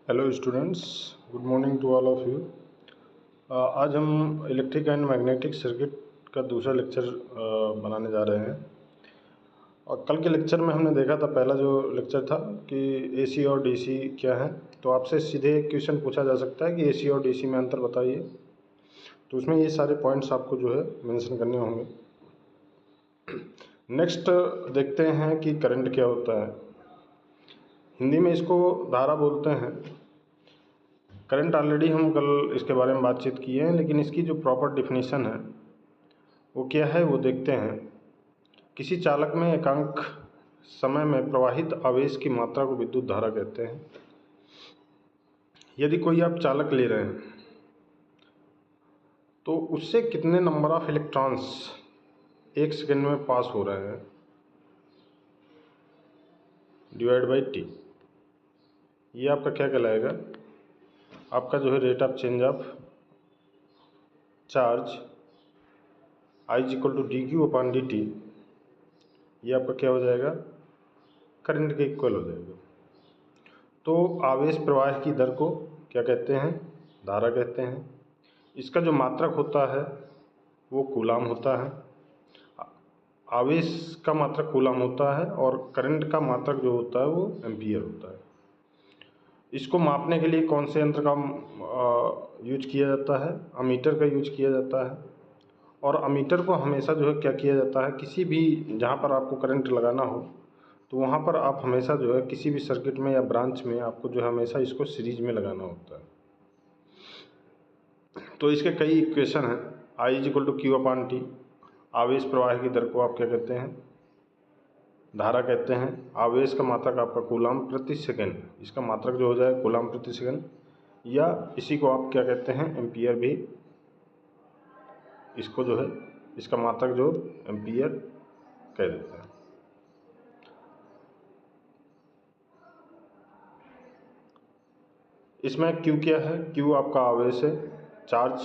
Hello students, good morning to all of you. आज हम electric and magnetic circuit का दूसरा लेक्चर बनाने जा रहे हैं। और कल के लेक्चर में हमने देखा था, पहला जो लेक्चर था कि एसी और डीसी क्या है। तो आपसे सीधे एक क्वेश्चन पूछा जा सकता है कि एसी और डीसी में अंतर बताइए। तो उसमें ये सारे पॉइंट्स आपको जो है मेंशन करने होंगे। नेक्स्ट देखते हैं कि करंट क्या होता है। हिंदी में इसको धारा बोलते हैं। करंट ऑलरेडी हम कल इसके बारे में बातचीत किए हैं, लेकिन इसकी जो प्रॉपर डिफिनीशन है वो क्या है वो देखते हैं। किसी चालक में एकांक समय में प्रवाहित आवेश की मात्रा को विद्युत धारा कहते हैं। यदि कोई आप चालक ले रहे हैं तो उससे कितने नंबर ऑफ इलेक्ट्रॉन्स एक सेकेंड में पास हो रहे हैं डिवाइड बाई टी, ये आपका क्या कहलाएगा, आपका जो है rate of change of charge I is equal to D Q upon D T. ये आपका क्या हो जाएगा, करंट के इक्वल हो जाएगा। तो आवेश प्रवाह की दर को क्या कहते हैं, धारा कहते हैं। इसका जो मात्रक होता है वो कूलाम होता है। आवेश का मात्रक कूलाम होता है और करंट का मात्रक जो होता है वो एम्पियर होता है। इसको मापने के लिए कौन से यंत्र का यूज किया जाता है, अमीटर का यूज किया जाता है। और अमीटर को हमेशा जो है क्या किया जाता है, किसी भी जहाँ पर आपको करंट लगाना हो तो वहाँ पर आप हमेशा जो है किसी भी सर्किट में या ब्रांच में आपको जो है हमेशा इसको सीरीज में लगाना होता है। तो इसके कई इक्वेशन हैं। I is equal to Q upon T, आवेश प्रवाह की दर को आप क्या कहते हैं, धारा कहते हैं। आवेश का मात्रक आपका कूलाम प्रति सेकंड, इसका मात्रक जो हो जाए कूलाम प्रति सेकंड, या इसी को आप क्या कहते हैं, एम्पियर भी। इसको जो है इसका मात्रक जो एम्पियर कह देते हैं। इसमें Q क्या है, Q आपका आवेश है, चार्ज,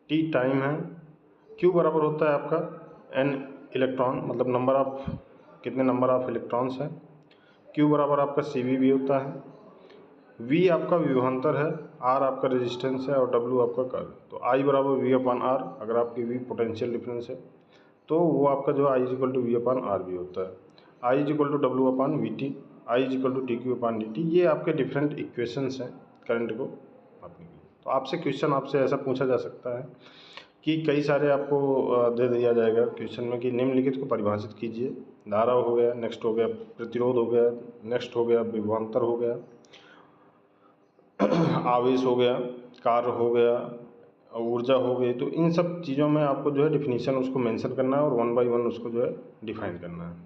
T टाइम है, Q बराबर होता है आपका N इलेक्ट्रॉन, मतलब नंबर ऑफ, कितने नंबर ऑफ इलेक्ट्रॉन्स हैं। Q बराबर आपका CV भी होता है। V आपका विभवांतर है, R आपका रेजिस्टेंस है और W आपका कर्व। तो I बराबर V अपॉन R, अगर आपकी V पोटेंशियल डिफरेंस है तो वो आपका जो I is equal to V upon R भी होता है। I is equal to W upon VT, I is equal to DQ upon DT। ये आपके डिफरेंट इक्वेशंस हैं करंट को मापने के लिए। तो आपसे क्वेश्चन आपसे ऐसा पूछा जा सकता है कि कई सारे आपको दे दिया जाएगा क्वेश्चन में कि निम्नलिखित को परिभाषित कीजिए। धारा हो गया, नेक्स्ट हो गया प्रतिरोध हो गया, नेक्स्ट हो गया विभवांतर हो गया, आवेश हो गया, कार्य हो गया, ऊर्जा हो गई। तो इन सब चीज़ों में आपको जो है डिफिनीशन उसको मेंशन करना है और वन बाय वन उसको जो है डिफाइन करना है।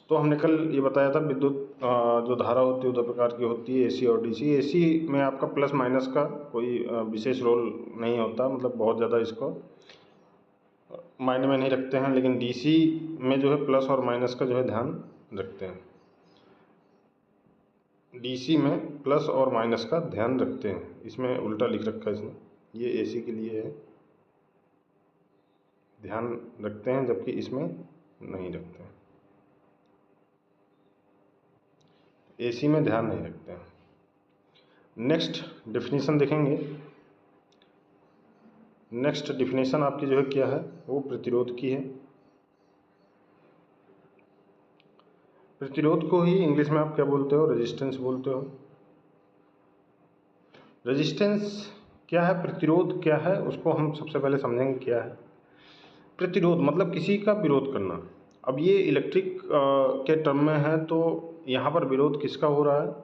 तो हमने कल ये बताया था विद्युत जो धारा होती है दो प्रकार की होती है, एसी और डीसी। एसी में आपका प्लस माइनस का कोई विशेष रोल नहीं होता, मतलब बहुत ज़्यादा इसको माइंड में नहीं रखते हैं। लेकिन डीसी में जो है प्लस और माइनस का जो है ध्यान रखते हैं। डीसी में प्लस और माइनस का ध्यान रखते हैं। इसमें उल्टा लिख रखा है इसने, ये एसी के लिए है, ध्यान रखते हैं, जबकि इसमें नहीं रखते हैं। एसी में ध्यान नहीं रखते हैं। नेक्स्ट डेफिनेशन देखेंगे। नेक्स्ट डेफिनेशन आपकी जो है क्या है, वो प्रतिरोध की है। प्रतिरोध को ही इंग्लिश में आप क्या बोलते हो, रेजिस्टेंस बोलते हो। रेजिस्टेंस क्या है, प्रतिरोध क्या है, उसको हम सबसे पहले समझेंगे क्या है। प्रतिरोध मतलब किसी का विरोध करना। अब ये इलेक्ट्रिक के टर्म में है, तो यहाँ पर विरोध किसका हो रहा है,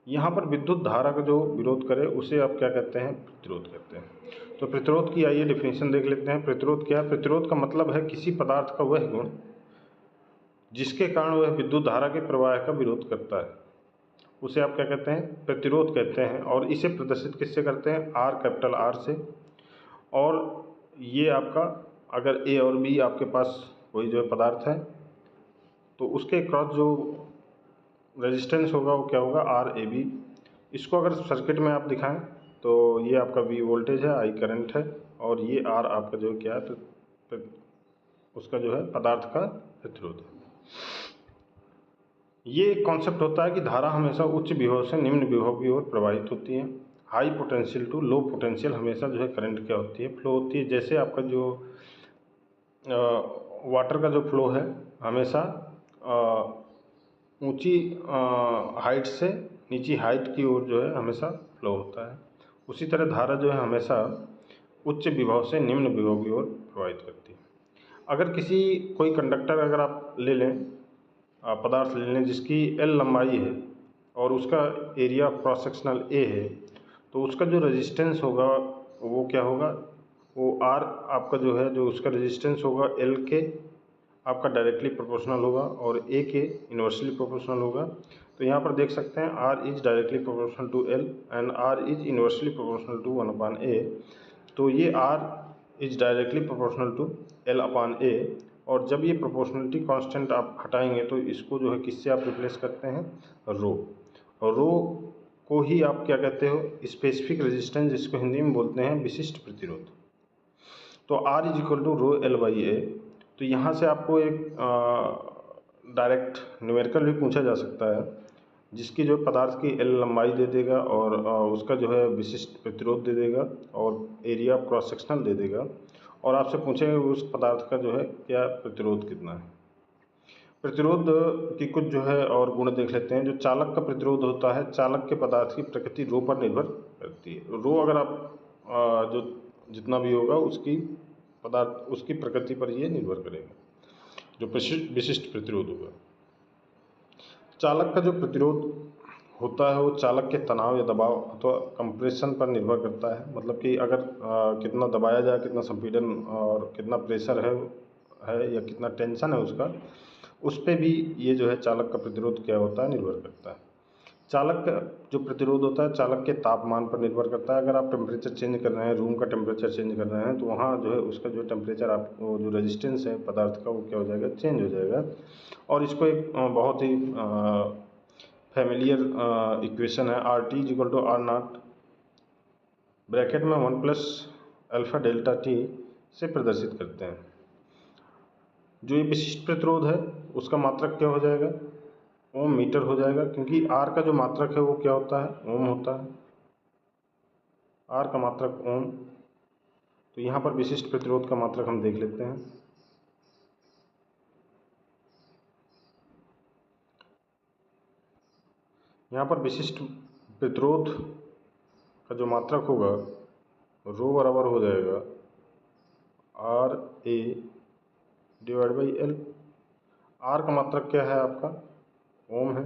यहाँ पर विद्युत धारा का जो विरोध करे उसे आप क्या कहते हैं, प्रतिरोध कहते हैं। तो प्रतिरोध की आइए डिफिनेशन देख लेते हैं। प्रतिरोध क्या है, प्रतिरोध का मतलब है किसी पदार्थ का वह गुण जिसके कारण वह विद्युत धारा के प्रवाह का विरोध करता है, उसे आप क्या कहते हैं, प्रतिरोध कहते हैं। और इसे प्रदर्शित किससे करते हैं, आर, कैपिटल आर से। और ये आपका अगर ए और बी आपके पास कोई जो है पदार्थ है तो उसके क्रॉस जो रेजिस्टेंस होगा वो क्या होगा, आर ए बी। इसको अगर सर्किट में आप दिखाएं तो ये आपका वी वोल्टेज है, आई करंट है, और ये आर आपका जो क्या है, उसका जो है पदार्थ का प्रतिरोध है। ये एक कॉन्सेप्ट होता है कि धारा हमेशा उच्च विभव से निम्न विभव की ओर प्रवाहित होती है। High potential to low potential हमेशा जो है करंट क्या होती है, फ्लो होती है। जैसे आपका जो वाटर का जो फ्लो है हमेशा ऊंची हाइट से नीची हाइट की ओर जो है हमेशा फ्लो होता है। उसी तरह धारा जो है हमेशा उच्च विभव से निम्न विभव की ओर प्रवाहित करती है। अगर कोई कंडक्टर अगर आप ले लें, पदार्थ ले लें जिसकी एल लंबाई है और उसका एरिया क्रॉस सेक्शनल ए है, तो उसका जो रेजिस्टेंस होगा वो क्या होगा, वो आर आपका जो है जो उसका रेजिस्टेंस होगा एल के आपका डायरेक्टली प्रोपोर्शनल होगा और ए के इन्वर्सली प्रोपोर्शनल होगा। तो यहाँ पर देख सकते हैं R is directly proportional to L and R is inversely proportional to 1/a। तो ये R is directly proportional to L/a। और जब ये प्रोपोर्शनलिटी कांस्टेंट आप हटाएंगे तो इसको जो है किससे आप रिप्लेस करते हैं, रो। और रो को ही आप क्या कहते हो, स्पेसिफिक रेजिस्टेंस, जिसको हिंदी में बोलते हैं विशिष्ट प्रतिरोध। तो R is equal to rho L/a। तो यहाँ से आपको एक डायरेक्ट न्यूमेरिकल भी पूछा जा सकता है जिसकी जो पदार्थ की एल लंबाई दे देगा और उसका जो है विशिष्ट प्रतिरोध दे देगा और एरिया क्रॉस सेक्शनल दे देगा और आपसे पूछेंगे उस पदार्थ का जो है क्या प्रतिरोध कितना है। प्रतिरोध की कुछ जो है और गुण देख लेते हैं। जो चालक का प्रतिरोध होता है, चालक के पदार्थ की प्रकृति रो पर निर्भर करती है। रो अगर आप जो जितना भी होगा उसकी पदार्थ उसकी प्रकृति पर ये निर्भर करेगा जो विशिष्ट प्रतिरोध होगा। चालक का जो प्रतिरोध होता है वो चालक के तनाव या दबाव अथवा कंप्रेशन पर निर्भर करता है। मतलब कि अगर कितना दबाया जाए, कितना संपीड़न और कितना प्रेशर है या कितना टेंशन है उसका, उस पर भी ये जो है चालक का प्रतिरोध क्या होता है, निर्भर करता है। चालक का जो प्रतिरोध होता है चालक के तापमान पर निर्भर करता है। अगर आप टेम्परेचर चेंज कर रहे हैं, रूम का टेम्परेचर चेंज कर रहे हैं, तो वहाँ जो है उसका जो टेम्परेचर आप वो जो रेजिस्टेंस है पदार्थ का वो क्या हो जाएगा, चेंज हो जाएगा। और इसको एक बहुत ही फैमिलियर इक्वेशन है, R T is equal to R naught bracket में 1 प्लस अल्फा डेल्टा टी से प्रदर्शित करते हैं। जो ये विशिष्ट प्रतिरोध है उसका मात्रक क्या हो जाएगा, ओम मीटर हो जाएगा, क्योंकि आर का जो मात्रक है वो क्या होता है, ओम होता है। आर का मात्रक ओम। तो यहाँ पर विशिष्ट प्रतिरोध का मात्रक हम देख लेते हैं। यहाँ पर विशिष्ट प्रतिरोध का जो मात्रक होगा रो बराबर हो जाएगा R A divide by L. R का मात्रक क्या है आपका, ओम है।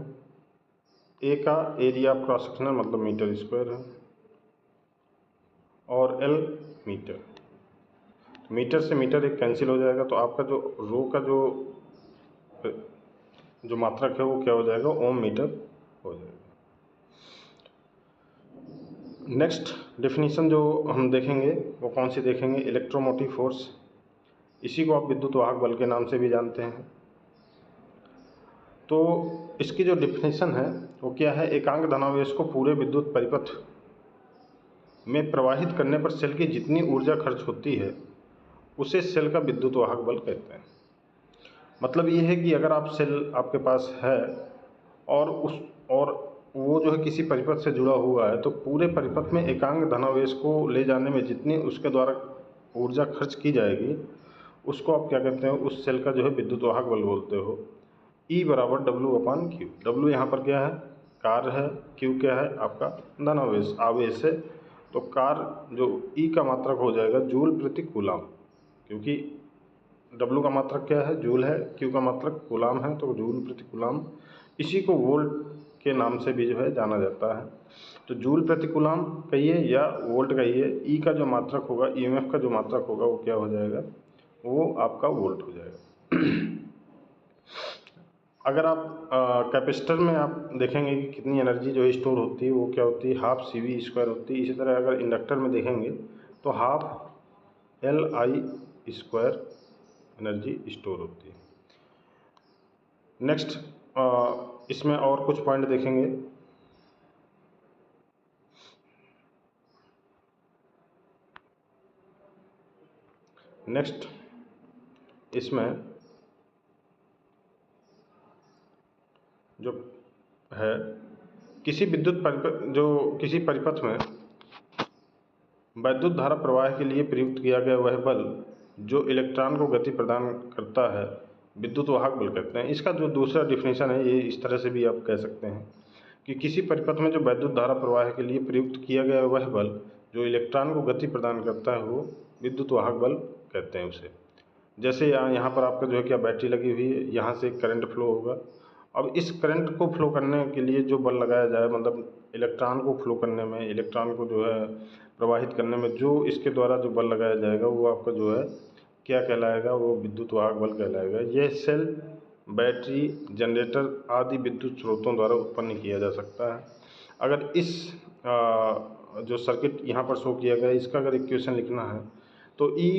ए का एरिया क्रॉस सेक्शनल मतलब मीटर स्क्वायर है और एल मीटर। मीटर से मीटर एक कैंसिल हो जाएगा तो आपका जो रो का जो मात्रक है वो क्या हो जाएगा, ओम मीटर हो जाएगा। नेक्स्ट डेफिनेशन जो हम देखेंगे वो कौन सी देखेंगे, इलेक्ट्रोमोटिव फोर्स। इसी को आप विद्युत वाहक बल के नाम से भी जानते हैं। तो इसकी जो डेफिनेशन है वो क्या है, एकांक धनावेश को पूरे विद्युत परिपथ में प्रवाहित करने पर सेल की जितनी ऊर्जा खर्च होती है उसे सेल का विद्युत वाहक बल कहते हैं। मतलब ये है कि अगर आप सेल आपके पास है और वो जो है किसी परिपथ से जुड़ा हुआ है, तो पूरे परिपथ में एकांक धनावेश को ले जाने में जितनी उसके द्वारा ऊर्जा खर्च की जाएगी उसको आप क्या कहते हो, उस सेल का जो है विद्युत वाहक बल बोलते हो। E बराबर W/Q। W यहाँ पर क्या है, कार्य है, Q क्या है आपका धनावेश आवेश है। तो कार्य जो E का मात्रक हो जाएगा जूल प्रति कूलाम, क्योंकि W का मात्रक क्या है, जूल है, Q का मात्रक कूलाम है, तो जूल प्रति कूलाम। इसी को वोल्ट के नाम से भी जो है जाना जाता है। तो जूल प्रति कूलाम कहिए या वोल्ट कहिए, E का जो मात्रक होगा, EMF का जो मात्रक होगा वो क्या हो जाएगा, वो आपका वोल्ट हो जाएगा। अगर आप कैपेसिटर में आप देखेंगे कि कितनी एनर्जी जो है स्टोर होती है वो क्या होती है, हाफ CV² होती है। इसी तरह अगर इंडक्टर में देखेंगे तो हाफ LI² एनर्जी स्टोर होती है। नेक्स्ट इसमें और कुछ पॉइंट देखेंगे। नेक्स्ट इसमें जो है किसी किसी परिपथ में वैद्युत धारा प्रवाह के लिए प्रयुक्त किया गया वह बल जो इलेक्ट्रॉन को गति प्रदान करता है विद्युत वाहक बल कहते हैं। इसका जो दूसरा डिफिनीशन है ये इस तरह से भी आप कह सकते हैं कि किसी परिपथ में जो वैद्युत धारा प्रवाह के लिए प्रयुक्त किया गया वह बल जो इलेक्ट्रॉन को गति प्रदान करता है वो विद्युत वाहक बल कहते हैं उसे। जैसे यहाँ पर आपका जो है क्या बैटरी लगी हुई है, यहाँ से करंट फ्लो होगा। अब इस करंट को फ्लो करने के लिए जो बल लगाया जाए, मतलब इलेक्ट्रॉन को फ्लो करने में, इलेक्ट्रॉन को जो है प्रवाहित करने में जो इसके द्वारा जो बल लगाया जाएगा वो आपका जो है क्या कहलाएगा, वो विद्युत वाहक बल कहलाएगा। यह सेल, बैटरी, जनरेटर आदि विद्युत स्रोतों द्वारा उत्पन्न किया जा सकता है। अगर इस जो सर्किट यहाँ पर शो किया गया है इसका अगर इक्वेशन लिखना है तो E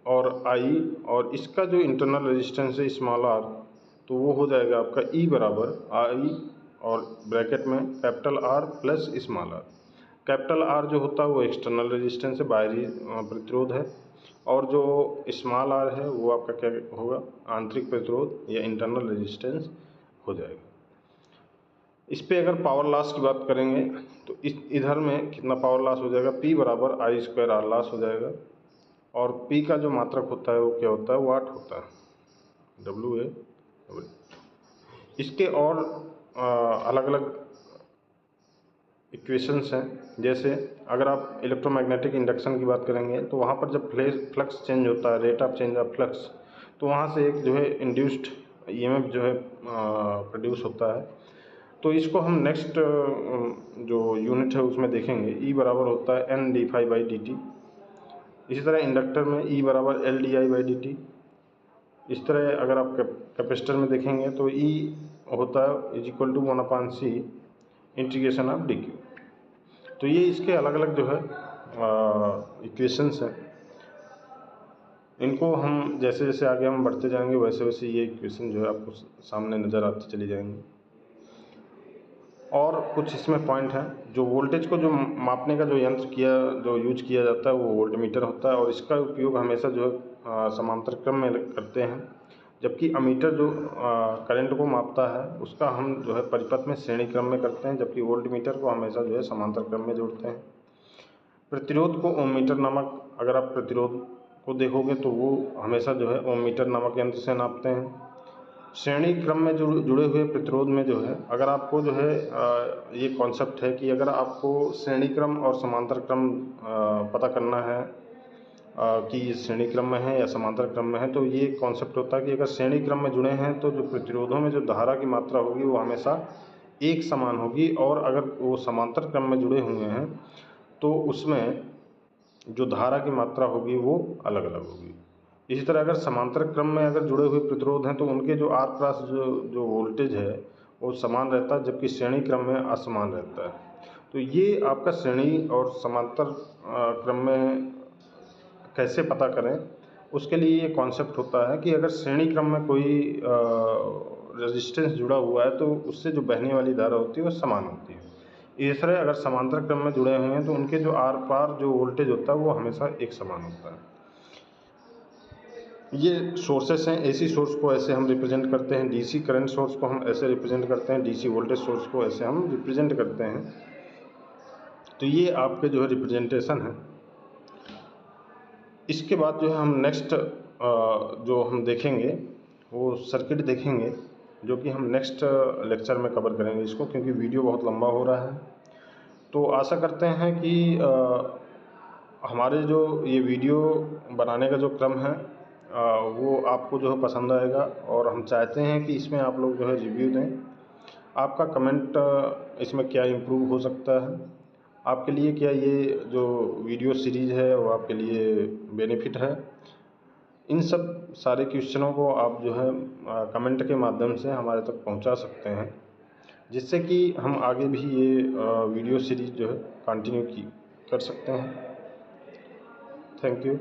और I और इसका जो इंटरनल रेजिस्टेंस है स्मॉल r, तो वो हो जाएगा आपका E बराबर I और ब्रैकेट में capital R plus small r। Capital R जो होता है वो एक्सटर्नल रेजिस्टेंस है, बाहरी प्रतिरोध है, और जो स्मॉल r है वो आपका क्या होगा, आंतरिक प्रतिरोध या इंटरनल रेजिस्टेंस हो जाएगा। इस पे अगर पावर लॉस की बात करेंगे तो इधर में कितना पावर लॉस हो जाएगा, P बराबर I स्क्वायर R लॉस हो जाएगा, और P का जो मात्रक होता है वो क्या होता है, वाट होता है, WA। इसके और अलग अलग इक्वेशंस हैं। जैसे अगर आप इलेक्ट्रोमैग्नेटिक इंडक्शन की बात करेंगे तो वहाँ पर जब फ्लक्स चेंज होता है, rate of change of flux, तो वहाँ से एक जो है इंड्यूस्ड EMF जो है प्रोड्यूस होता है। तो इसको हम नेक्स्ट जो यूनिट है उसमें देखेंगे। E बराबर होता है N d∅dt। इसी तरह इंडक्टर में E बराबर L di/dt। इस तरह अगर आप कैपेसिटर में देखेंगे तो E होता है = 1/c इंटीग्रेशन ऑफ dq। तो ये इसके अलग अलग जो है इक्वेशंस हैं। इनको हम जैसे जैसे आगे हम बढ़ते जाएंगे वैसे वैसे ये इक्वेशन जो है आपको सामने नज़र आती चली जाएंगी। और कुछ इसमें पॉइंट हैं। जो वोल्टेज को जो मापने का जो यंत्र जो यूज किया जाता है वो वोल्टमीटर होता है, और इसका उपयोग हमेशा जो है समांतर क्रम में करते हैं। जबकि अमीटर जो करंट को मापता है उसका हम जो है परिपथ में श्रेणी क्रम में करते हैं, जबकि वोल्टमीटर को हमेशा जो है समांतर क्रम में जोड़ते हैं। प्रतिरोध को ओम मीटर नामक, अगर आप प्रतिरोध को देखोगे तो वो हमेशा जो है ओम मीटर नामक यंत्र से नापते हैं। श्रेणी क्रम में जुड़े हुए प्रतिरोध में जो है, अगर आपको जो है ये कॉन्सेप्ट है कि अगर आपको श्रेणी क्रम और समांतर क्रम पता करना है कि श्रेणी क्रम में है या समांतर क्रम में है, तो ये कॉन्सेप्ट होता है कि अगर श्रेणी क्रम में जुड़े हैं तो जो प्रतिरोधों में जो धारा की मात्रा होगी वो हमेशा एक समान होगी, और अगर वो समांतर क्रम में जुड़े हुए हैं तो उसमें जो धारा की मात्रा होगी वो अलग अलग होगी। इसी तरह अगर समांतर क्रम में अगर जुड़े हुए प्रतिरोध हैं तो उनके जो आर क्रॉस जो वोल्टेज है वो समान रहता है, जबकि श्रेणी क्रम में असमान रहता है। तो ये आपका श्रेणी और समांतर क्रम में कैसे पता करें, उसके लिए ये कॉन्सेप्ट होता है कि अगर श्रेणी क्रम में कोई रेजिस्टेंस जुड़ा हुआ है तो उससे जो बहने वाली धारा होती है वो समान होती है। इस तरह अगर समांतर क्रम में जुड़े हुए हैं तो उनके जो आर पार जो वोल्टेज होता है वो हमेशा एक समान होता है। ये सोर्सेस हैं। AC सोर्स को ऐसे हम रिप्रेजेंट करते हैं, DC करंट सोर्स को हम ऐसे रिप्रेजेंट करते हैं, DC वोल्टेज सोर्स को ऐसे हम रिप्रेजेंट करते हैं। तो ये आपके जो है रिप्रेजेंटेशन है। इसके बाद जो है हम नेक्स्ट जो हम देखेंगे वो सर्किट देखेंगे, जो कि हम नेक्स्ट लेक्चर में कवर करेंगे इसको, क्योंकि वीडियो बहुत लंबा हो रहा है। तो आशा करते हैं कि हमारे जो ये वीडियो बनाने का जो क्रम है वो आपको जो है पसंद आएगा, और हम चाहते हैं कि इसमें आप लोग जो है रिव्यू दें। आपका कमेंट इसमें क्या इम्प्रूव हो सकता है, आपके लिए क्या ये जो वीडियो सीरीज़ है वो आपके लिए बेनिफिट है। इन सब सारे क्वेश्चनों को आप जो है कमेंट के माध्यम से हमारे तक पहुंचा सकते हैं, जिससे कि हम आगे भी ये वीडियो सीरीज़ जो है कंटिन्यू कर सकते हैं। Thank you.